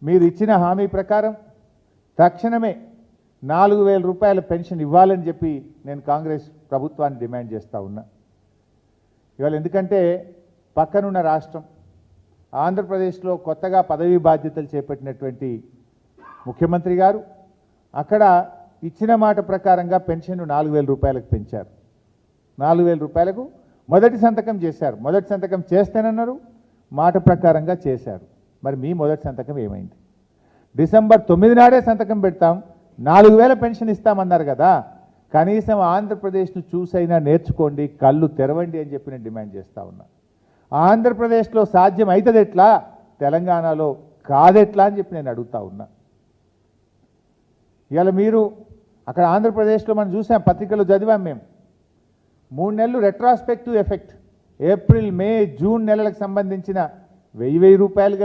మీరు ఇచ్చిన హామీ ప్రకారం తక్షణమే 4,000 రూపాయల పెన్షన్ ఇవ్వాలని చెప్పి నేను కాంగ్రెస్ ప్రభుత్వాన్ని డిమాండ్ చేస్తూ ఉన్నా. ఇవాళ ఎందుకంటే పక్కనున్న రాష్ట్రం ఆంధ్రప్రదేశ్లో కొత్తగా పదవీ బాధ్యతలు చేపట్టినటువంటి ముఖ్యమంత్రి గారు అక్కడ ఇచ్చిన మాట ప్రకారంగా పెన్షన్ 4,000 రూపాయలకు పెంచారు. 4,000 రూపాయలకు మొదటి సంతకం చేశారు. మొదటి సంతకం చేస్తేనన్నారు, మాట ప్రకారంగా చేశారు. మరి మీ మొదటి సంతకం ఏమైంది? డిసెంబర్ 9 నాడే సంతకం పెడతాం, 4,000 పెన్షన్ ఇస్తామన్నారు కదా, కనీసం ఆంధ్రప్రదేశ్ను చూసైనా నేర్చుకోండి, కళ్ళు తెరవండి అని చెప్పి నేను డిమాండ్ చేస్తూ ఉన్నా. ఆంధ్రప్రదేశ్లో సాధ్యం అవుతుంది ఎట్లా, తెలంగాణలో కాదెట్లా అని చెప్పి నేను అడుగుతా ఉన్నా. ఇవాళ మీరు అక్కడ ఆంధ్రప్రదేశ్లో మనం చూసాం, పత్రికలో చదివాం మేము, 3 నెలలు retrospective effect, April May June నెలలకు సంబంధించిన 1,000 రూపాయలు